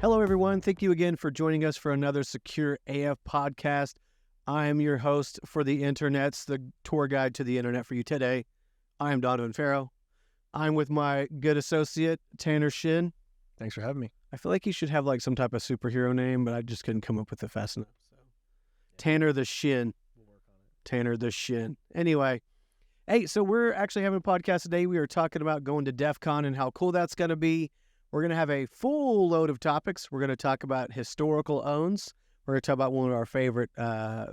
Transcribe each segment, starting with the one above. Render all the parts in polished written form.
Hello, everyone. Thank you again for joining us for another SecureAF Podcast. I am your host for the internets, the tour guide to the internet for you today. I am Donovan Farrow. I'm with my good associate, Tanner Shinn. Thanks for having me. I feel like he should have like some type of superhero name, but I just couldn't come up with it fast enough. So, Tanner the Shinn. We'll work on it. Tanner the Shinn. Anyway, hey, so we're actually having a podcast today. We are talking about going to DEF CON and how cool that's going to be. We're going to have a full load of topics. We're going to talk about historical owns. We're going to talk about one of our favorite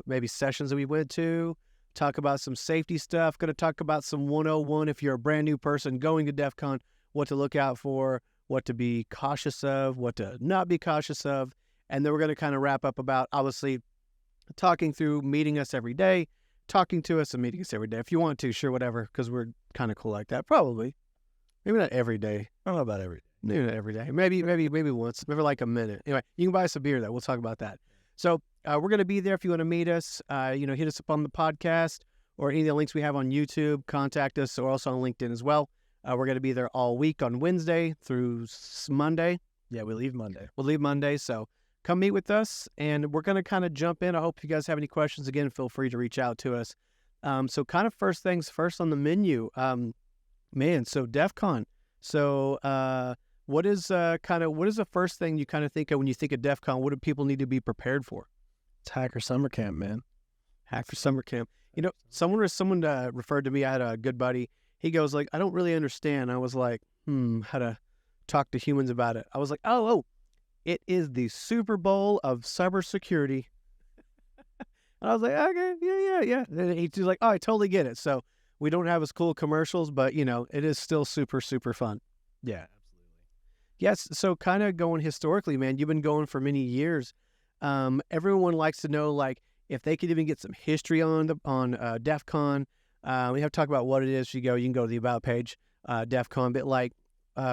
maybe sessions that we went to, talk about some safety stuff, going to talk about some 101 if you're a brand new person going to DEF CON, what to look out for, what to be cautious of, what to not be cautious of. And then we're going to kind of wrap up about, obviously, talking through meeting us every day, talking to us and meeting us every day. If you want to, sure, whatever, because we're kind of cool like that. Probably. Maybe not every day. I don't know about every day. Maybe not every day. Maybe once. Maybe like a minute. Anyway, you can buy us a beer, though. We'll talk about that. So we're going to be there if you want to meet us. Hit us up on the podcast or any of the links we have on YouTube. Contact us or also on LinkedIn as well. We're going to be there all week on Wednesday through Monday. Yeah, we leave Monday. We'll leave Monday. So come meet with us, and we're going to kind of jump in. I hope you guys have any questions. Again, feel free to reach out to us. So kind of first things first on the menu. So DEF CON. So what is the first thing you kind of think of when you think of DEF CON? What do people need to be prepared for? It's Hacker Summer Camp, man. Hacker Summer Camp. You know, someone referred to me. I had a good buddy. He goes like, I don't really understand. I was like, how to talk to humans about it. I was like, oh, it is the Super Bowl of cybersecurity. And I was like, okay, yeah. And he's like, oh, I totally get it. So we don't have as cool commercials, but it is still super, super fun. Yeah, absolutely. Yes. So kind of going historically, man, you've been going for many years. Everyone likes to know, like, if they could even get some history on DEF CON. We have to talk about what it is. You can go to the About page, DEF CON. But like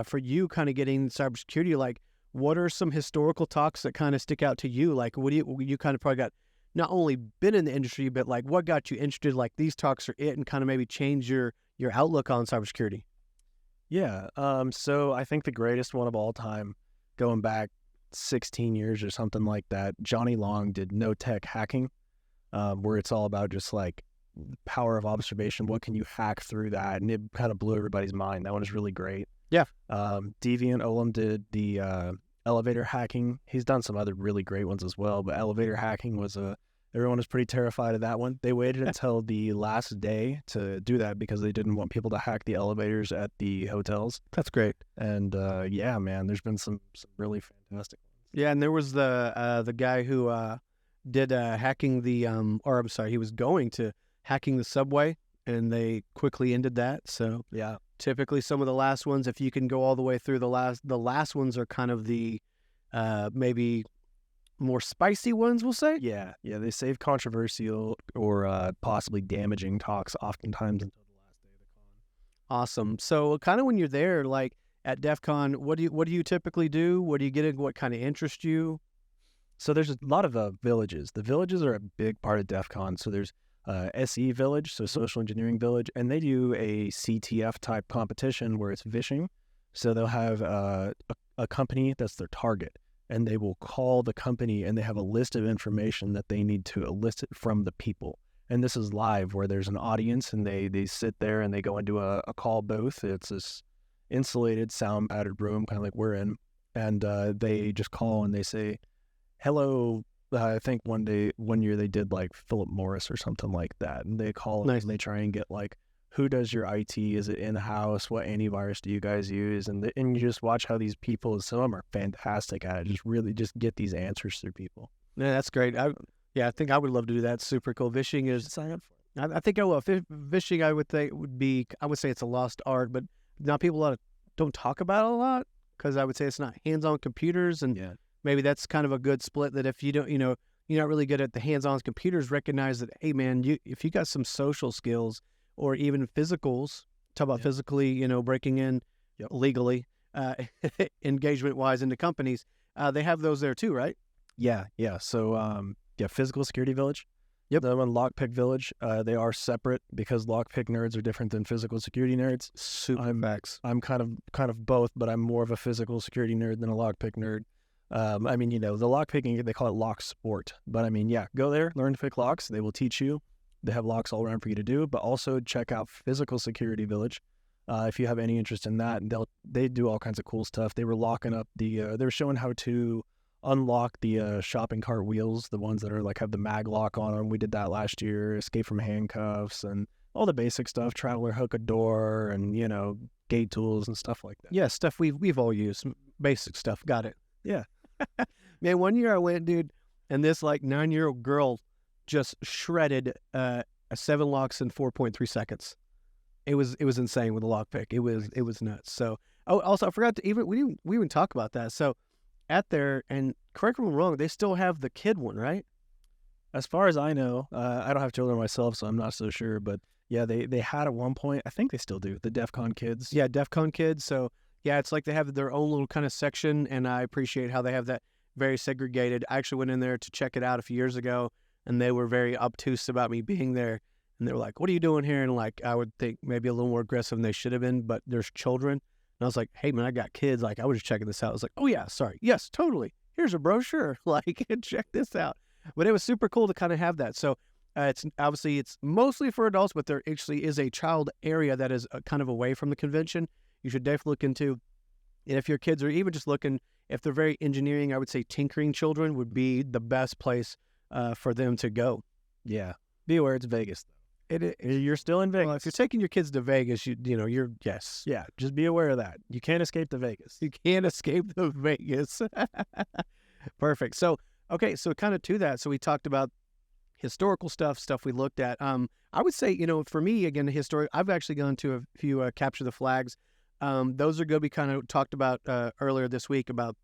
for you kind of getting cybersecurity, like what are some historical talks that kind of stick out to you? Like what do you kind of probably got not only been in the industry, but like what got you interested? Like these talks are it and kind of maybe change your outlook on cybersecurity. Yeah. So I think the greatest one of all time, going back 16 years or something like that, Johnny Long did No Tech Hacking, where it's all about just like power of observation. What can you hack through that? And it kind of blew everybody's mind. That one is really great. Yeah. Deviant Olem did the elevator hacking. He's done some other really great ones as well, but elevator hacking was everyone was pretty terrified of that one. They waited until the last day to do that because they didn't want people to hack the elevators at the hotels. That's great. And yeah, man, there's been some really fantastic ones. Yeah, and there was the guy who did hacking he was going to hacking the subway, and they quickly ended that. So yeah, typically some of the last ones, if you can go all the way through the last ones are kind of the maybe more spicy ones, we'll say. Yeah, they save controversial or possibly damaging talks oftentimes until the last day of the con. Awesome. So kind of when you're there, like at DEF CON, what do you typically do? What do you get in? What kind of interests you? So there's a lot of villages. The villages are a big part of DEF CON. So there's SE Village, so Social Engineering Village, and they do a CTF type competition where it's vishing. So they'll have a company that's their target, and they will call the company, and they have a list of information that they need to elicit from the people. And this is live, where there's an audience, and they sit there and they go into a call booth. It's this insulated, sound padded room, kind of like we're in, and they just call and they say, "Hello." I think one year they did like Philip Morris or something like that, and they call Nice. and they try and get like, who does your IT? Is it in-house? What antivirus do you guys use? And you just watch how these people, some of them are fantastic at it, just get these answers through people. Yeah, that's great. I think I would love to do that. Super cool. Vishing is, Sign up for it. I think I will. Vishing, I would think I would say it's a lost art, but now people don't talk about it a lot because I would say it's not hands-on computers, and Yeah. maybe that's kind of a good split. That if you don't, you're not really good at the hands-on computers, recognize that, hey man, if you got some social skills or even physicals, talk about physically, breaking in legally, engagement-wise into companies, they have those there too, right? Yeah. So, Physical Security Village. Yep. The one Lockpick Village, they are separate because Lockpick nerds are different than physical security nerds. Super facts. I'm kind of both, but I'm more of a physical security nerd than a Lockpick nerd. I mean, the lock picking, they call it lock sport. But I mean, yeah, go there, learn to pick locks. They will teach you. They have locks all around for you to do, but also check out Physical Security Village. If you have any interest in that, they do all kinds of cool stuff. They were locking up they were showing how to unlock the shopping cart wheels, the ones that are like have the mag lock on them. We did that last year, escape from handcuffs and all the basic stuff, traveler hook a door and, gate tools and stuff like that. Yeah, stuff we've all used, basic stuff. Got it. Yeah. Man, one year I went, dude, and this like 9-year-old girl just shredded 7 locks in 4.3 seconds. It was insane with the lockpick. It was nuts. So, also I forgot to we even talk about that. So, at there, and correct me if I'm wrong, they still have the kid one, right? As far as I know, I don't have children myself, so I'm not so sure. But yeah, they had at one point. I think they still do, the DEF CON kids. Yeah, DEF CON kids. So yeah, it's like they have their own little kind of section, and I appreciate how they have that very segregated. I actually went in there to check it out a few years ago, and they were very obtuse about me being there. And they were like, "What are you doing here?" And like, I would think maybe a little more aggressive than they should have been, but there's children. And I was like, "Hey man, I got kids. Like, I was just checking this out." I was like, "Oh yeah, sorry. Yes, totally. Here's a brochure. Like, check this out." But it was super cool to kind of have that. So it's mostly for adults, but there actually is a child area that is kind of away from the convention. You should definitely look into. And if your kids are even just looking, if they're very engineering, I would say tinkering children would be the best place for them to go. Yeah. Be aware it's Vegas, though. You're still in Vegas. Well, if you're taking your kids to Vegas, you're yes. Yeah, just be aware of that. You can't escape the Vegas. You can't escape the Vegas. Perfect. So, okay, so kind of to that. So we talked about historical stuff we looked at. I would say, for me, again, I've actually gone to a few capture the flags. Those are going to be kind of talked about earlier this week about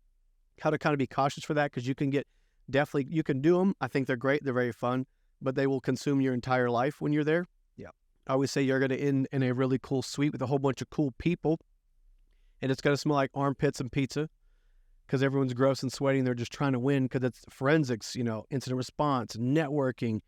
how to kind of be cautious for that, because you can do them. I think they're great. They're very fun, but they will consume your entire life when you're there. Yeah. I always say you're going to end in a really cool suite with a whole bunch of cool people, and it's going to smell like armpits and pizza because everyone's gross and sweaty and they're just trying to win, because it's forensics, incident response, networking,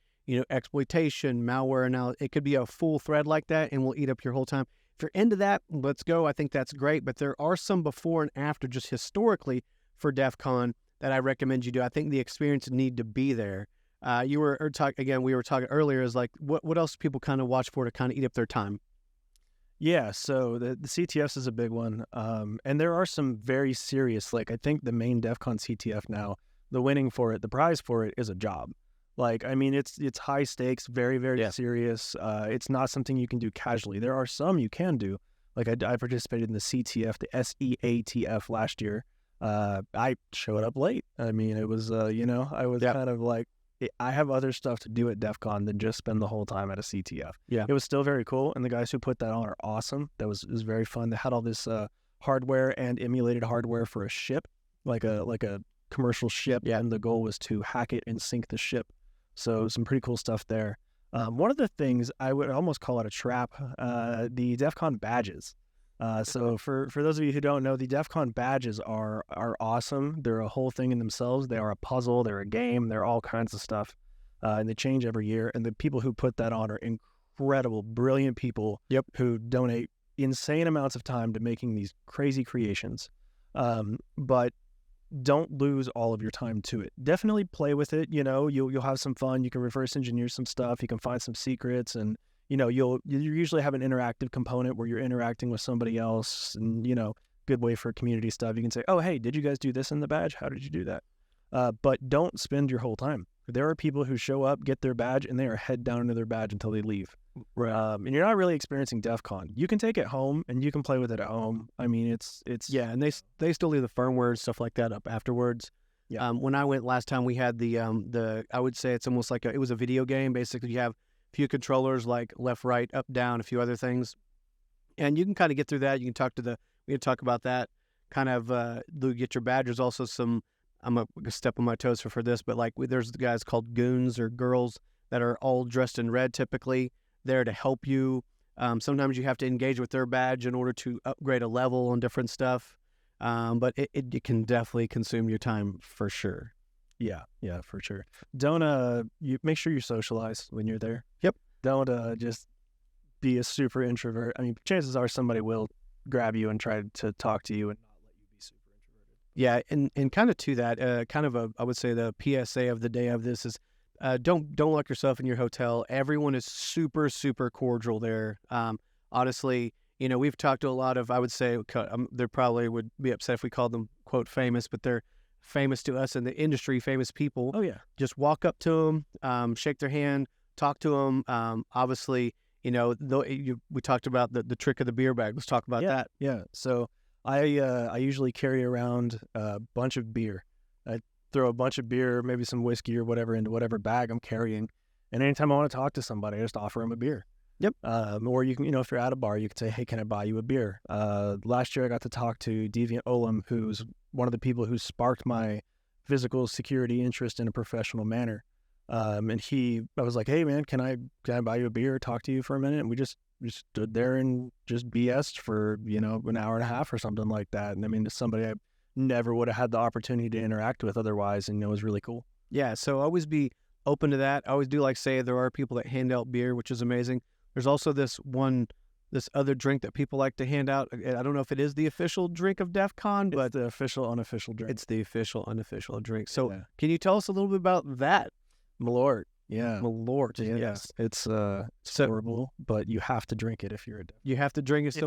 exploitation, malware. Now, it could be a full thread like that and will eat up your whole time. If you're into that, let's go. I think that's great. But there are some before and after just historically for DEF CON that I recommend you do. I think the experience need to be there. We were talking earlier, is like, what else do people kind of watch for to kind of eat up their time? Yeah, so the CTFs is a big one. And there are some very serious, like I think the main DEF CON CTF now, the prize for it is a job. Like, I mean, it's high stakes, very, very serious. It's not something you can do casually. There are some you can do. Like I participated in the CTF, the SecureAF last year. I showed up late. I mean, it was, I was kind of like, I have other stuff to do at DEF CON than just spend the whole time at a CTF. Yeah. It was still very cool, and the guys who put that on are awesome. It was very fun. They had all this hardware and emulated hardware for a ship, like a commercial ship, and the goal was to hack it and sink the ship. So some pretty cool stuff there. One of the things, I would almost call it a trap, the DEF CON badges. So for those of you who don't know, the DEF CON badges are awesome. They're a whole thing in themselves. They are a puzzle. They're a game. They're all kinds of stuff. And they change every year. And the people who put that on are incredible, brilliant people who donate insane amounts of time to making these crazy creations. But don't lose all of your time to it. Definitely play with it. You'll have some fun. You can reverse engineer some stuff. You can find some secrets, and you usually have an interactive component where you're interacting with somebody else, and good way for community stuff. You can say, "Oh, hey, did you guys do this in the badge? How did you do that?" But don't spend your whole time. There are people who show up, get their badge, and they are head down into their badge until they leave. Right. And you're not really experiencing DEF CON. You can take it home and you can play with it at home. I mean, it's and they still leave the firmware and stuff like that up afterwards. Yeah. When I went last time, we had the I would say it's almost like it was a video game. Basically, you have a few controllers like left, right, up, down, a few other things, and you can kind of get through that. You can we can talk about that. Kind of get your badge. There's also some. I'm gonna step on my toes for this, but like there's the guys called goons or girls that are all dressed in red, typically there to help you. Sometimes you have to engage with their badge in order to upgrade a level on different stuff. But it can definitely consume your time for sure. Yeah, for sure. Don't you make sure you socialize when you're there. Yep. Don't just be a super introvert. I mean, chances are somebody will grab you and try to talk to you and not let you be super introverted. Yeah, and kind of to that, I would say the PSA of the day of this is, don't lock yourself in your hotel. Everyone is super, super cordial there. Honestly, we've talked to a lot of, I would say, they probably would be upset if we called them, quote, famous, but they're famous to us in the industry, famous people. Oh, yeah. Just walk up to them, shake their hand, talk to them. Obviously, we talked about the trick of the beer bag. Let's talk about that. Yeah. So I usually carry around a bunch of beer. I throw a bunch of beer, maybe some whiskey or whatever, into whatever bag I'm carrying. And anytime I want to talk to somebody, I just offer them a beer. Yep. Or you can, if you're at a bar, you could say, hey, can I buy you a beer? Last year I got to talk to Deviant Olam, who's one of the people who sparked my physical security interest in a professional manner. And I was like, hey man, can I buy you a beer, talk to you for a minute? And we just stood there and just BS'd for, an hour and a half or something like that. And I mean, it's somebody I never would have had the opportunity to interact with otherwise. And it was really cool. Yeah. So always be open to that. I always do say there are people that hand out beer, which is amazing. There's also this other drink that people like to hand out. I don't know if it is the official drink of DEF CON, but it's the official, unofficial drink. It's the official, unofficial drink. So Can you tell us a little bit about that? Malort. Yeah. Malort. Yeah. Yes. It's horrible, but you have to drink it if you're a DEF. You have to drink it.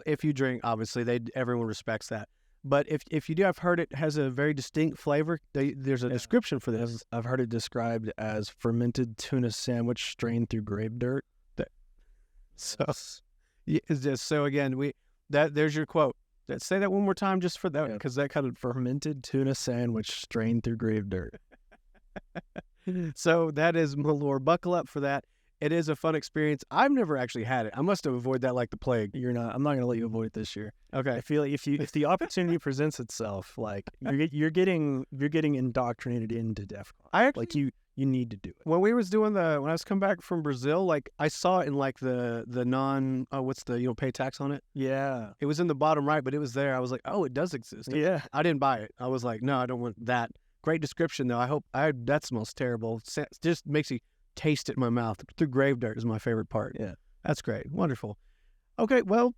If you drink, obviously, everyone respects that. But if you do, I've heard it has a very distinct flavor. There's a description for this. I've heard it described as fermented tuna sandwich strained through grave dirt. So again, there's your quote. Say that one more time just for that, because that kind of fermented tuna sandwich strained through grave dirt. So that is Malort. Buckle up for that. It is a fun experience. I've never actually had it. I must have avoided that like the plague. I'm not going to let you avoid it this year. Okay. I feel like if the opportunity presents itself, like you're getting indoctrinated into DEF CON. You need to do it. When I was coming back from Brazil, I saw it in the non, pay tax on it. Yeah. It was in the bottom right, but it was there. I was like, oh, it does exist. Yeah. I didn't buy it. I was like, no, I don't want that. Great description though. That smells terrible. It just makes you taste it in my mouth. Through grave dirt is my favorite part. Yeah. That's great. Wonderful. Okay. Well,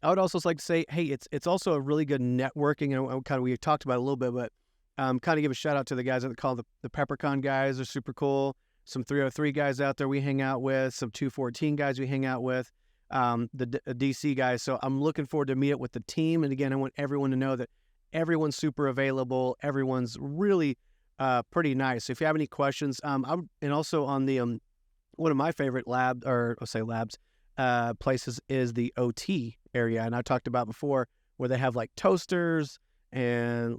I would also like to say, hey, it's also a really good networking. We talked about it a little bit, but kind of give a shout out to the guys that call the Peppercon guys. They're super cool. Some 303 guys out there we hang out with. Some 214 guys we hang out with. The DC guys. So I'm looking forward to meet up with the team. And again, I want everyone to know that everyone's super available. Everyone's really pretty nice. So if you have any questions, and also on the one of my favorite labs places is the OT area, and I talked about before where they have toasters and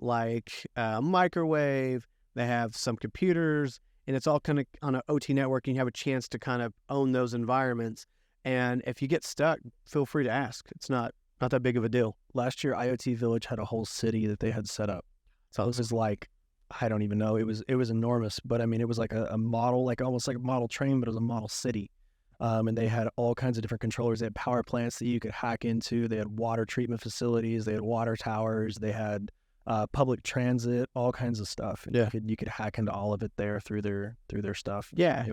microwave. They have some computers, and it's all kind of on an OT network, and you have a chance to kind of own those environments. And if you get stuck, feel free to ask. It's not that big of a deal. Last year, IoT Village had a whole city that they had set up. So this is I don't even know. It was enormous, but I mean, it was like a model, almost like a model train, but it was a model city. And they had all kinds of different controllers. They had power plants that you could hack into. They had water treatment facilities. They had water towers. They had public transit, all kinds of stuff. And you could hack into all of it there through their stuff. Yeah,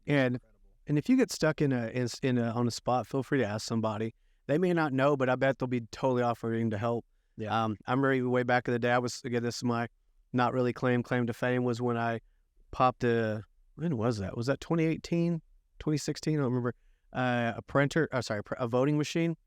and if you get stuck on a spot, feel free to ask somebody. They may not know, but I bet they'll be totally offering to help. Yeah. I remember way back in the day, this is my not really claim to fame, was when I popped when was that? Was that 2018, 2016? I don't remember. A voting machine.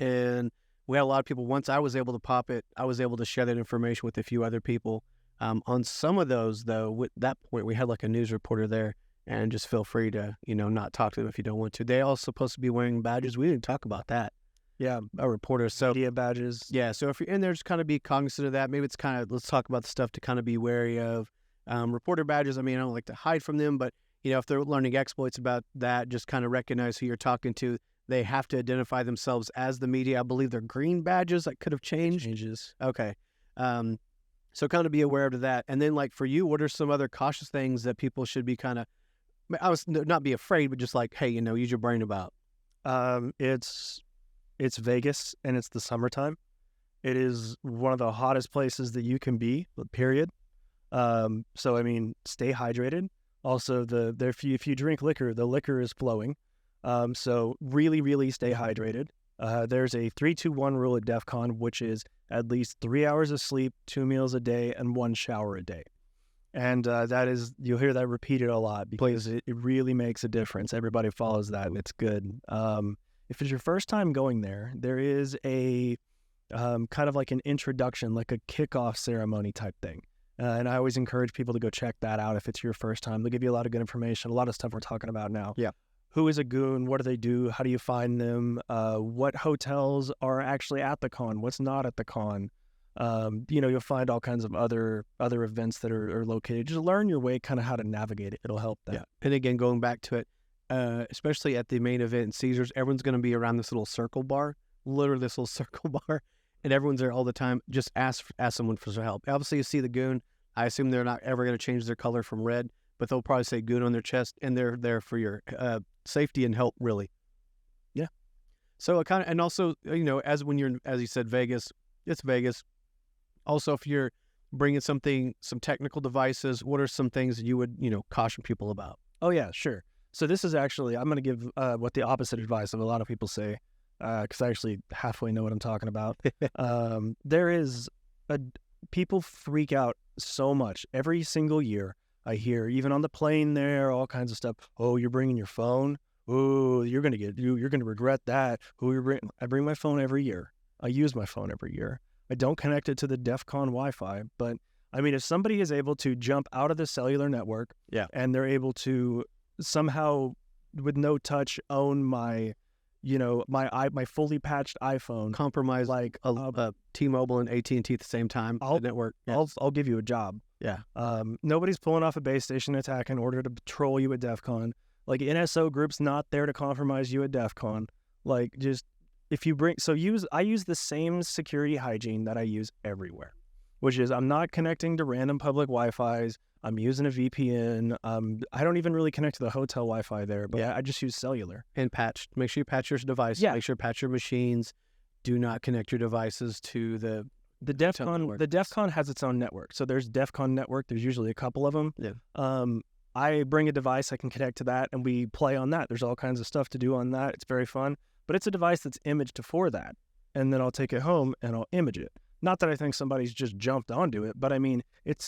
And we had a lot of people. Once I was able to pop it, I was able to share that information with a few other people. On some of those, though, at that point, we had a news reporter there, and just feel free to, not talk to them if you don't want to. They all supposed to be wearing badges. We didn't talk about that. Yeah, a reporter. So media badges. Yeah, so if you're in there, just kind of be cognizant of that. Maybe it's kind of, let's talk about the stuff to kind of be wary of. Reporter badges, I mean, I don't like to hide from them, but, if they're learning exploits about that, just kind of recognize who you're talking to. They have to identify themselves as the media. I believe they're green badges. That could have changed. Changes. Okay. So kind of be aware of that. And then, for you, what are some other cautious things that people should be kind of, not be afraid, but just hey, use your brain about? It's Vegas, and it's the summertime. It is one of the hottest places that you can be, period. So, I mean, stay hydrated. Also, if you drink liquor, the liquor is flowing. So really, really stay hydrated. There's a 3-2-1 rule at DEF CON, which is at least 3 hours of sleep, 2 meals a day, and 1 shower a day. And that is, you'll hear that repeated a lot because it really makes a difference. Everybody follows that, and it's good. If it's your first time going there, there is a kind of like an introduction, like a kickoff ceremony type thing. And I always encourage people to go check that out if it's your first time. They'll give you a lot of good information, a lot of stuff we're talking about now. Yeah. Who is a goon? What do they do? How do you find them? What hotels are actually at the con? What's not at the con? You'll find all kinds of other events that are located. Just learn your way, kind of how to navigate it. It'll help that. Yeah. And again, going back to it, especially at the main event in Caesars, everyone's going to be around this little circle bar, literally this little circle bar, and everyone's there all the time. Just ask someone for some help. Obviously, you see the goon. I assume they're not ever going to change their color from red, but they'll probably say goon on their chest, and they're there for your safety and help, really. Yeah. So it kind of, and also, as you said, Vegas, it's Vegas. Also, if you're bringing some technical devices, what are some things that you would, caution people about? Oh, yeah, sure. So this is actually, I'm going to give what the opposite advice of a lot of people say, because I actually halfway know what I'm talking about. People freak out so much every single year. I hear, even on the plane there, all kinds of stuff. Oh, you're bringing your phone? Oh, you're going to regret that. I bring my phone every year. I use my phone every year. I don't connect it to the DEF CON Wi-Fi, but I mean, if somebody is able to jump out of the cellular network, and they're able to somehow, with no touch, own my fully patched iPhone, compromise like a T-Mobile and AT&T at the same time. The network. I'll give you a job. Yeah. Nobody's pulling off a base station attack in order to patrol you at DEF CON. Like, NSO group's not there to compromise you at DEF CON. Like, just I use the same security hygiene that I use everywhere, which is I'm not connecting to random public Wi-Fis. I'm using a VPN. I don't even really connect to the hotel Wi-Fi there, but I just use cellular. And patch. Make sure you patch your device. Yeah. Make sure you patch your machines. Do not connect your devices to the DEF CON network. The DEF CON has its own network. So there's DEF CON network. There's usually a couple of them. Yeah. I bring a device. I can connect to that, and we play on that. There's all kinds of stuff to do on that. It's very fun. But it's a device that's imaged for that. And then I'll take it home, and I'll image it. Not that I think somebody's just jumped onto it, but I mean,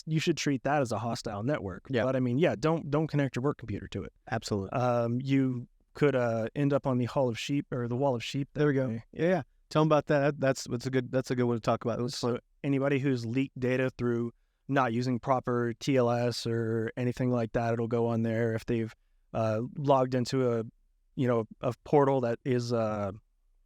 you should treat that as a hostile network. Yeah. But I mean, don't connect your work computer to it. Absolutely. You could end up on the Hall of Sheep or the Wall of Sheep. There we go. Yeah. Tell them about that. That's a good one to talk about. So anybody who's leaked data through not using proper TLS or anything like that, it'll go on there. If they've logged into a portal that is I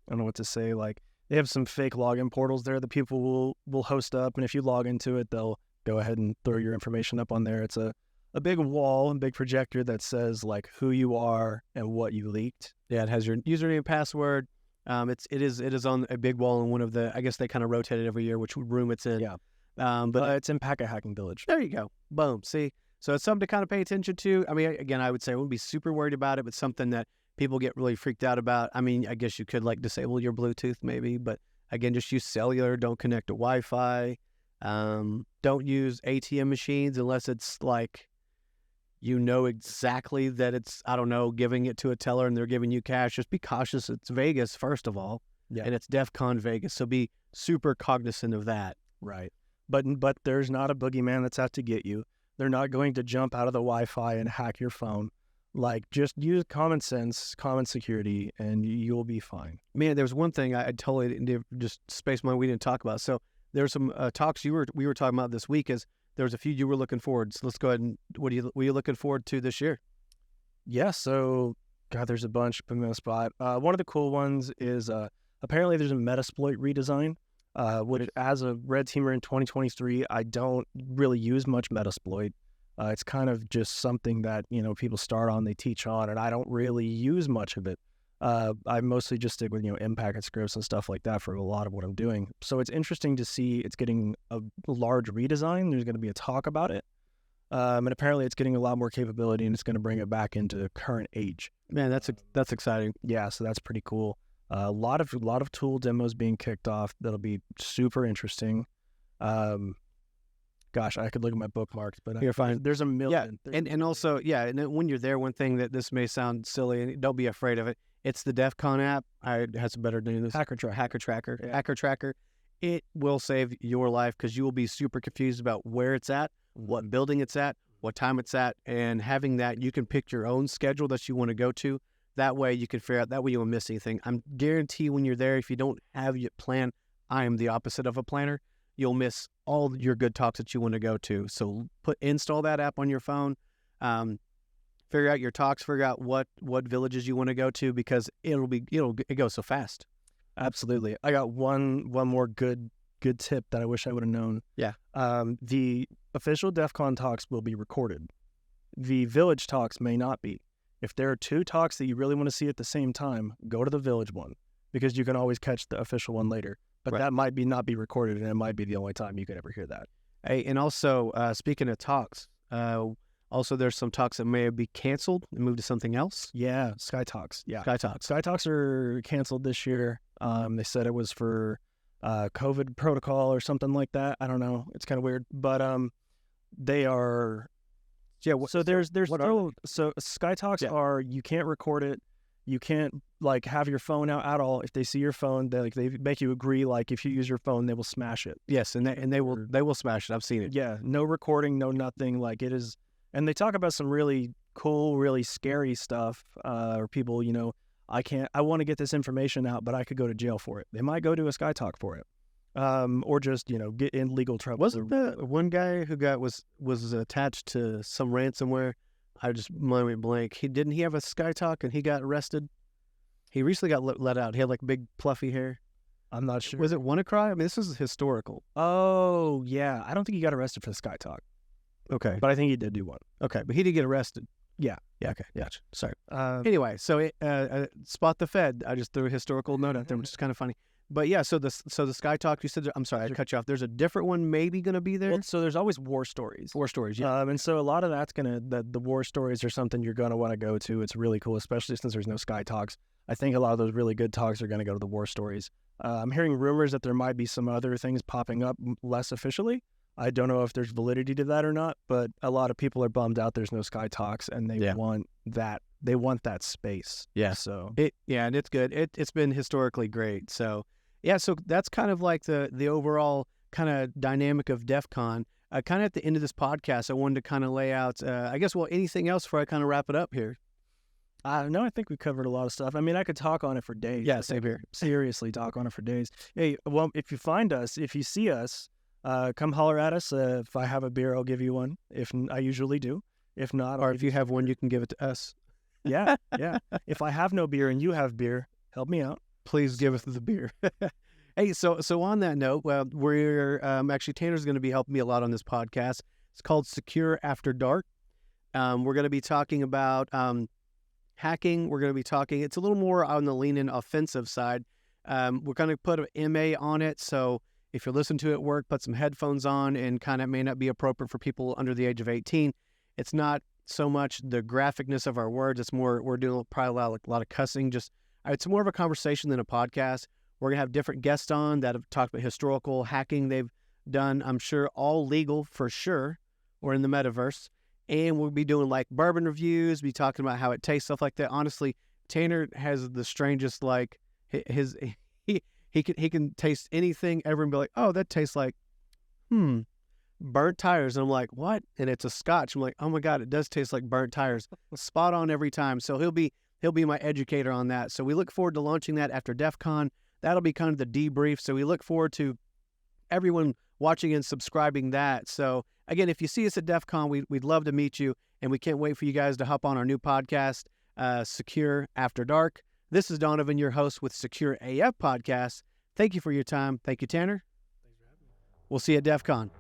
don't know what to say, like, they have some fake login portals there that people will host up, and if you log into it, they'll go ahead and throw your information up on there. It's a big wall and big projector that says, like, who you are and what you leaked. Yeah, it has your username and password. It is on a big wall in one of the, I guess they kind of rotate it every year, which room it's in. Yeah. But it's in Packet Hacking Village. There you go. Boom. See? So it's something to kind of pay attention to. I mean, again, I would say I wouldn't be super worried about it, but something that people get really freaked out about. I mean, I guess you could, like, disable your Bluetooth maybe, but again, just use cellular. Don't connect to Wi-Fi. Don't use ATM machines unless it's like, exactly that it's, I don't know, giving it to a teller and they're giving you cash. Just be cautious. It's Vegas, first of all. Yeah. And it's DEF CON Vegas. So be super cognizant of that. Right. But there's not a boogeyman that's out to get you. They're not going to jump out of the Wi-Fi and hack your phone. Like, just use common sense, common security, and you'll be fine. Man, there was one thing I totally didn't, just space mine we didn't talk about. So there were some talks we were talking about this week. Is there was a few you were looking forward. So let's go ahead and were you looking forward to this year? Yeah. So God, there's a bunch. Put me on the spot. One of the cool ones is apparently there's a Metasploit redesign. Which, as a red teamer in 2023, I don't really use much Metasploit. It's kind of just something that, people start on, they teach on, and I don't really use much of it. I mostly just stick with, in-packet scripts and stuff like that for a lot of what I'm doing. So it's interesting to see it's getting a large redesign. There's going to be a talk about it. And apparently it's getting a lot more capability, and it's going to bring it back into the current age. Man, that's exciting. Yeah, so that's pretty cool. A lot of tool demos being kicked off that'll be super interesting. Gosh, I could look at my bookmarks, but you're fine. There's a million. Yeah, and also, and when you're there, one thing that this may sound silly, and don't be afraid of it. It's the DEF CON app. It has a better name. Hacker Tracker. Hacker Tracker. it will save your life because you will be super confused about where it's at, what building it's at, what time it's at, and having that, you can pick your own schedule that you want to go to. That way you can figure out, that way you won't miss anything. I'm guarantee when you're there, if you don't have your plan, I am the opposite of a planner. You'll miss all your good talks that you want to go to. So install that app on your phone, figure out your talks, figure out what villages you want to go to, because it goes so fast. Absolutely. I got one more good tip that I wish I would have known. Yeah. The official DEF CON talks will be recorded. The village talks may not be. If there are two talks that you really want to see at the same time, go to the village one, because you can always catch the official one later. But that might not be recorded, and it might be the only time you could ever hear that. Hey, and also, speaking of talks, also there's some talks that may be canceled and moved to something else. Yeah, Sky Talks. Yeah, Sky Talks. Sky Talks are canceled this year. They said it was for COVID protocol or something like that. I don't know. It's kind of weird, but they are. Yeah. So there's still, so Sky Talks are, you can't record it. You can't have your phone out at all. If they see your phone, they make you agree. If you use your phone, they will smash it. Yes, and they will smash it. I've seen it. Yeah, no recording, no nothing. It is, and they talk about some really cool, really scary stuff. Or people, I want to get this information out, but I could go to jail for it. They might go to a Sky Talk for it, or just get in legal trouble. Wasn't the one guy who was attached to some ransomware? I just mind me blank. Didn't he have a Sky Talk and he got arrested? He recently got let out. He had big fluffy hair. I'm not sure. Was it WannaCry? I mean, this is historical. Oh yeah, I don't think he got arrested for the Sky Talk. Okay, but I think he did do one. Okay, but he did get arrested. Yeah. Okay. Gotcha. Sorry. Anyway, so spot the Fed. I just threw a historical note out there, which is kind of funny. But yeah, so the Sky Talk, you said, I'm sorry, I cut you off. There's a different one maybe going to be there? Well, so there's always war stories. War stories, yeah. And so a lot of that's the war stories are something you're going to want to go to. It's really cool, especially since there's no Sky Talks. I think a lot of those really good talks are going to go to the war stories. I'm hearing rumors that there might be some other things popping up less officially. I don't know if there's validity to that or not, but a lot of people are bummed out there's no Sky Talks, and they want that. They want that space. Yeah. So and it's good. It's been historically great. So yeah, so that's kind of the overall kind of dynamic of DEF CON. Kind of at the end of this podcast, I wanted to kind of lay out, anything else before I kind of wrap it up here? No, I think we covered a lot of stuff. I mean, I could talk on it for days. Yeah, same here. Seriously, talk on it for days. Hey, well, if you find us, if you see us, come holler at us. If I have a beer, I'll give you one. I usually do. If not, or if you have one, you can give it to us. Yeah. If I have no beer and you have beer, help me out. Please give us the beer. Hey, so on that note, we're actually, Tanner's going to be helping me a lot on this podcast. It's called Secure After Dark. We're going to be talking about hacking. We're going to be talking, it's a little more on the lean-in offensive side. We're going to put an MA on it, so if you're listening to it at work, put some headphones on, and kind of may not be appropriate for people under the age of 18. It's not so much the graphicness of our words. It's more, we're doing probably a lot of cussing. It's more of a conversation than a podcast. We're going to have different guests on that have talked about historical hacking they've done. I'm sure all legal for sure, or in the metaverse. And we'll be doing bourbon reviews, be talking about how it tastes, stuff like that. Honestly, Tanner has the strangest, he can taste anything ever and be like, oh, that tastes like, burnt tires. And I'm like, what? And it's a Scotch. I'm like, oh my God, it does taste like burnt tires. Spot on every time. So he'll be my educator on that. So we look forward to launching that after DEF CON. That'll be kind of the debrief. So we look forward to everyone watching and subscribing that. So again, if you see us at DEF CON, we'd love to meet you. And we can't wait for you guys to hop on our new podcast, Secure After Dark. This is Donovan, your host with SecureAF Podcast. Thank you for your time. Thank you, Tanner. Thanks for having me. We'll see you at DEF CON.